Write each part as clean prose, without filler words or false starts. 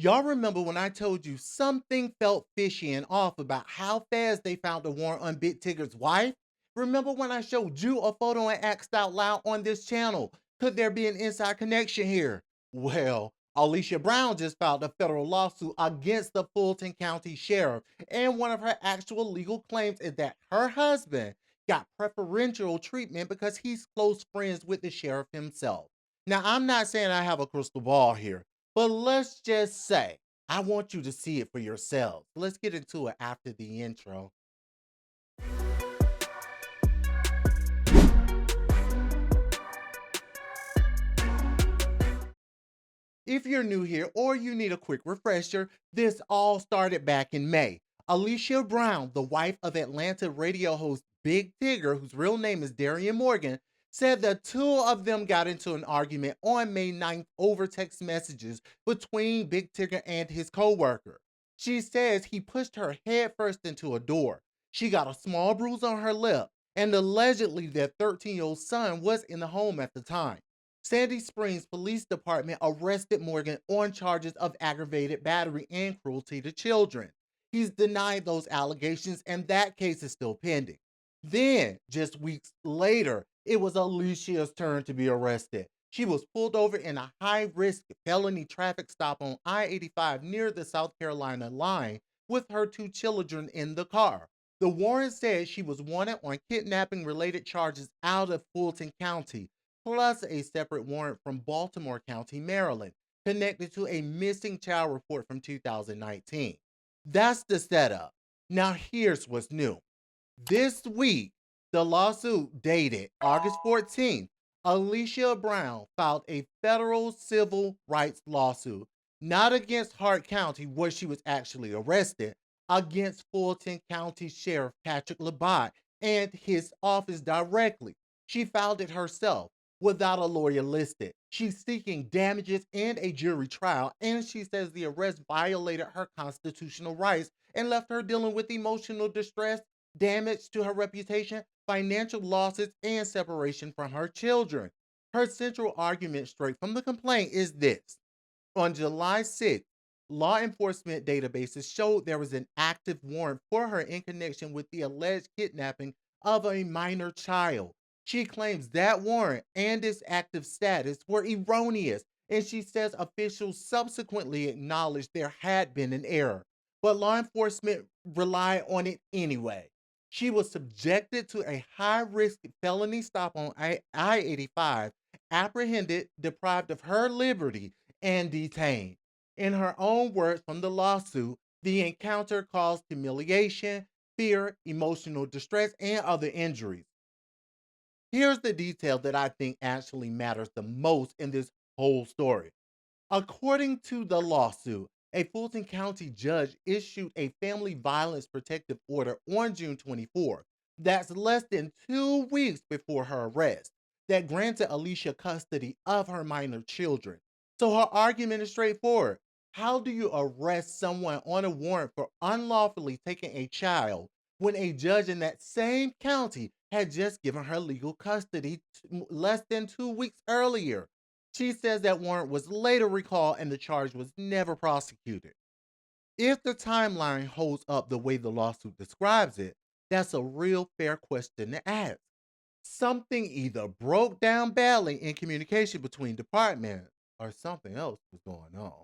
Y'all remember when I told you something felt fishy and off about how fast they found a warrant on Big Tigger's wife? Remember when I showed you a photo and asked out loud on this channel, could there be an inside connection here? Well, Alicia Brown just filed a federal lawsuit against the Fulton County Sheriff, and one of her actual legal claims is that her husband got preferential treatment because he's close friends with the sheriff himself. Now, I'm not saying I have a crystal ball here, but let's just say I want you to see it for yourselves. Let's get into it after the intro. If you're new here or you need a quick refresher, this all started back in May. Alicia Brown, the wife of Atlanta radio host Big Tigger, whose real name is Darian Morgan, said the two of them got into an argument on May 9th over text messages between Big Tigger and his coworker. She says he pushed her headfirst into a door. She got a small bruise on her lip, and allegedly their 13-year-old son was in the home at the time. Sandy Springs Police Department arrested Morgan on charges of aggravated battery and cruelty to children. He's denied those allegations, and that case is still pending. Then, just weeks later, it was Alicia's turn to be arrested. She was pulled over in a high risk felony traffic stop on I 85 near the South Carolina line with her two children in the car. The warrant said she was wanted on kidnapping related charges out of Fulton County, plus a separate warrant from Baltimore County, Maryland, connected to a missing child report from 2019. That's the setup. Now, here's what's new. This week, the lawsuit dated August 14th, Alicia Brown filed a federal civil rights lawsuit, not against Hart County, where she was actually arrested, against Fulton County Sheriff Patrick Labat and his office directly. She filed it herself without a lawyer listed. She's seeking damages and a jury trial, and she says the arrest violated her constitutional rights and left her dealing with emotional distress, damage to her reputation, financial losses, and separation from her children. Her central argument, straight from the complaint, is this. On July 6th, law enforcement databases showed there was an active warrant for her in connection with the alleged kidnapping of a minor child. She claims that warrant and its active status were erroneous, and she says officials subsequently acknowledged there had been an error, but law enforcement relied on it anyway. She was subjected to a high risk felony stop on I 85, apprehended, deprived of her liberty, and detained. In her own words from the lawsuit, the encounter caused humiliation, fear, emotional distress, and other injuries. Here's the detail that I think actually matters the most in this whole story. According to the lawsuit, a Fulton County judge issued a family violence protective order on June 24th. That's less than 2 weeks before her arrest, that granted Alicia custody of her minor children. So her argument is straightforward. How do you arrest someone on a warrant for unlawfully taking a child when a judge in that same county had just given her legal custody less than 2 weeks earlier? She says that warrant was later recalled and the charge was never prosecuted. If the timeline holds up the way the lawsuit describes it, that's a real fair question to ask. Something either broke down badly in communication between departments or something else was going on.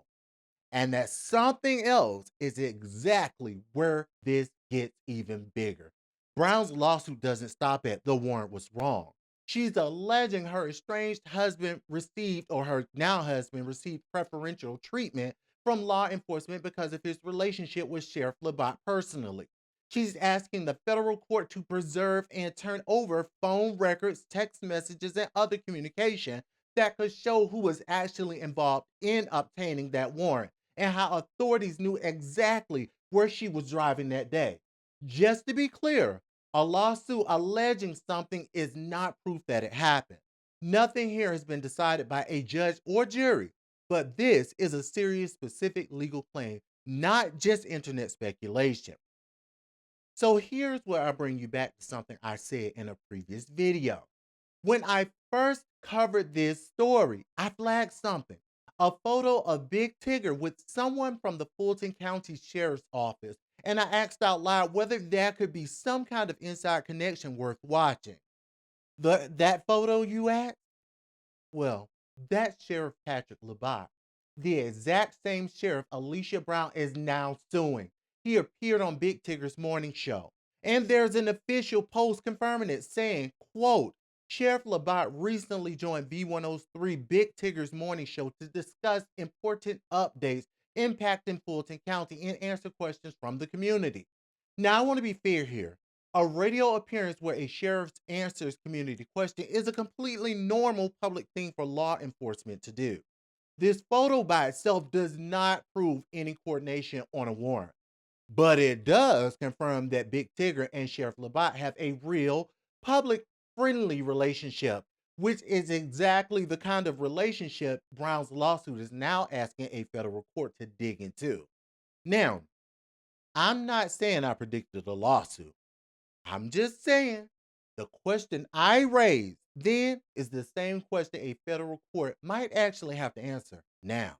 And that something else is exactly where this gets even bigger. Brown's lawsuit doesn't stop at the warrant was wrong. She's alleging her estranged husband received, or her now husband received preferential treatment from law enforcement because of his relationship with Sheriff Labat personally. She's asking the federal court to preserve and turn over phone records, text messages, and other communication that could show who was actually involved in obtaining that warrant and how authorities knew exactly where she was driving that day. Just to be clear, a lawsuit alleging something is not proof that it happened. Nothing here has been decided by a judge or jury, but this is a serious, specific legal claim, not just internet speculation. So here's where I bring you back to something I said in a previous video. When I first covered this story, I flagged something. a photo of Big Tigger with someone from the Fulton County Sheriff's Office, and I asked out loud whether that could be some kind of inside connection worth watching. That photo you asked? Well, that's Sheriff Patrick Labat, the exact same sheriff Alicia Brown is now suing. He appeared on Big Tigger's morning show. And there's an official post confirming it saying, quote, Sheriff Labat recently joined B103 Big Tigger's morning show to discuss important updates impacting Fulton County and answer questions from the community. Now, I want to be fair here. A radio appearance where a sheriff answers community question is a completely normal public thing for law enforcement to do. This photo by itself does not prove any coordination on a warrant, but it does confirm that Big Tigger and Sheriff Labat have a real, public friendly relationship, which is exactly the kind of relationship Brown's lawsuit is now asking a federal court to dig into. Now, I'm not saying I predicted a lawsuit. I'm just saying the question I raised then is the same question a federal court might actually have to answer now.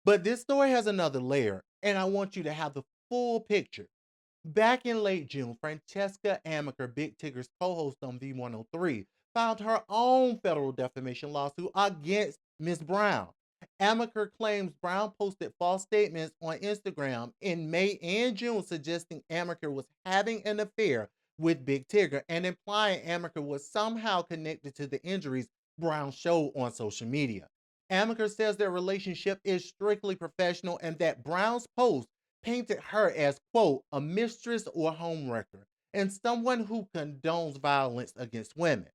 But this story has another layer, and I want you to have the full picture. Back in late June, Francesca Amiker, Big Tigger's co-host on V103, filed her own federal defamation lawsuit against Ms. Brown. Amiker claims Brown posted false statements on Instagram in May and June suggesting Amiker was having an affair with Big Tigger and implying Amiker was somehow connected to the injuries Brown showed on social media. Amiker says their relationship is strictly professional and that Brown's post painted her as, quote, a mistress or homewrecker and someone who condones violence against women.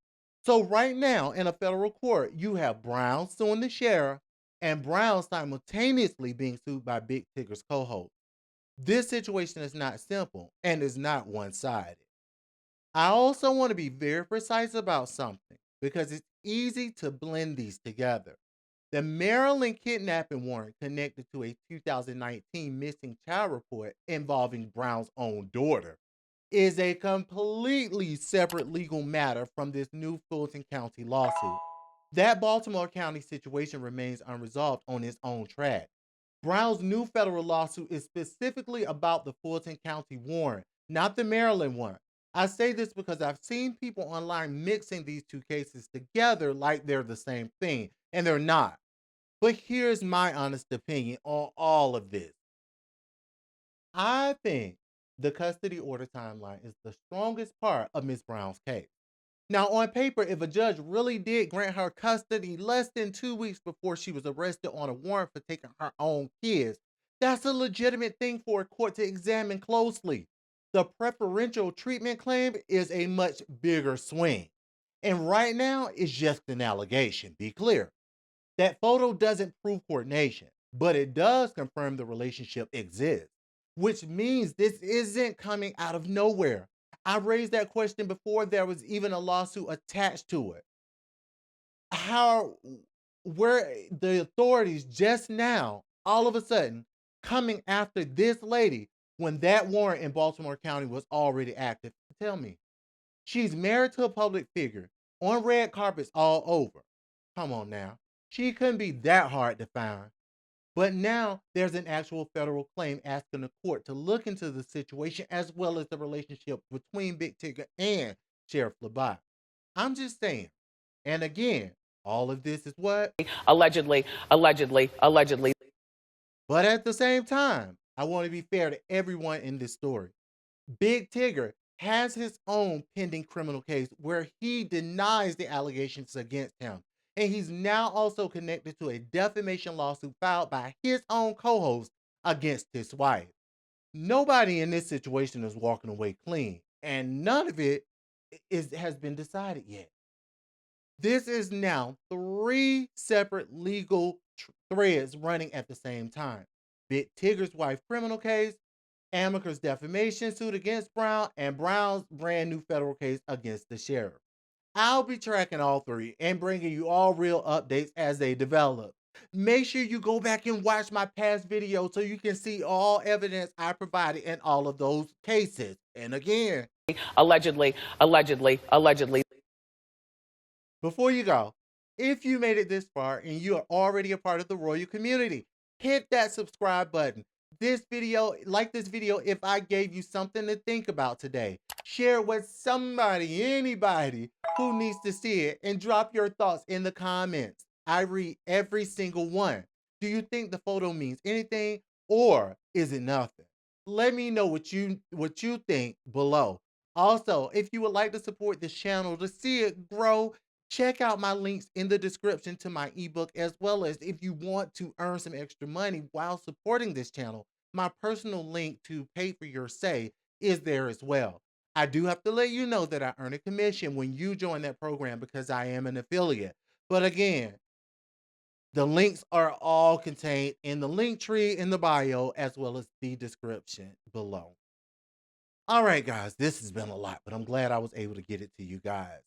So right now in a federal court, you have Brown suing the sheriff and Brown simultaneously being sued by Big Tigger's co-host. This situation is not simple and is not one-sided. I also want to be very precise about something because it's easy to blend these together. The Maryland kidnapping warrant connected to a 2019 missing child report involving Brown's own daughter is a completely separate legal matter from this new Fulton County lawsuit. That Baltimore County situation remains unresolved on its own track. Brown's new federal lawsuit is specifically about the Fulton County warrant, not the Maryland one. I say this because I've seen people online mixing these two cases together like they're the same thing, and they're not. But here's my honest opinion on all of this. I think the custody order timeline is the strongest part of Ms. Brown's case. Now, on paper, if a judge really did grant her custody less than 2 weeks before she was arrested on a warrant for taking her own kids, that's a legitimate thing for a court to examine closely. The preferential treatment claim is a much bigger swing. And right now, it's just an allegation, be clear. That photo doesn't prove coordination, but it does confirm the relationship exists, which means this isn't coming out of nowhere. I raised that question before there was even a lawsuit attached to it. How, where the authorities just now, all of a sudden, coming after this lady when that warrant in Baltimore County was already active? Tell me. She's married to a public figure on red carpets all over. Come on now. She couldn't be that hard to find. But now there's an actual federal claim asking the court to look into the situation as well as the relationship between Big Tigger and Sheriff Labat. I'm just saying. And again, all of this is what? Allegedly, allegedly, allegedly. But at the same time, I want to be fair to everyone in this story. Big Tigger has his own pending criminal case where he denies the allegations against him. And he's now also connected to a defamation lawsuit filed by his own co-host against his wife. Nobody in this situation is walking away clean, and none of it has been decided yet. This is now 3 separate legal threads running at the same time. Big Tigger's wife criminal case, Amiker's defamation suit against Brown, and Brown's brand new federal case against the sheriff. I'll be tracking all 3 and bringing you all real updates as they develop. Make sure you go back and watch my past videos so you can see all evidence I provided in all of those cases. And again, allegedly, allegedly, allegedly. Before you go, If you made it this far and you are already a part of the royal community, hit that subscribe button. Like this video if I gave you something to think about today. Share it with somebody, anybody who needs to see it, and drop your thoughts in the comments. I read every single one. Do you think the photo means anything or is it nothing? Let me know what you think below. Also, if you would like to support this channel to see it grow, check out my links in the description to my ebook, as well as if you want to earn some extra money while supporting this channel, my personal link to pay for your say is there as well. I do have to let you know that I earn a commission when you join that program because I am an affiliate. But again, the links are all contained in the link tree in the bio as well as the description below. All right, guys, this has been a lot, but I'm glad I was able to get it to you guys.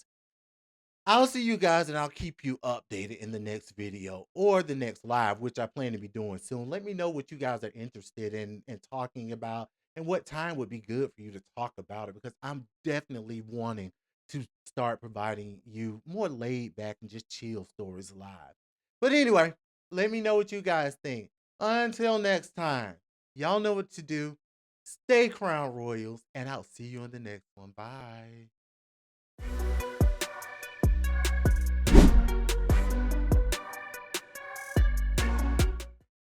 I'll see you guys and I'll keep you updated in the next video or the next live, which I plan to be doing soon. Let me know what you guys are interested in talking about and what time would be good for you to talk about it, because I'm definitely wanting to start providing you more laid back and just chill stories live. But anyway, let me know what you guys think. Until next time, y'all know what to do. Stay Crown Royals, and I'll see you in the next one. Bye.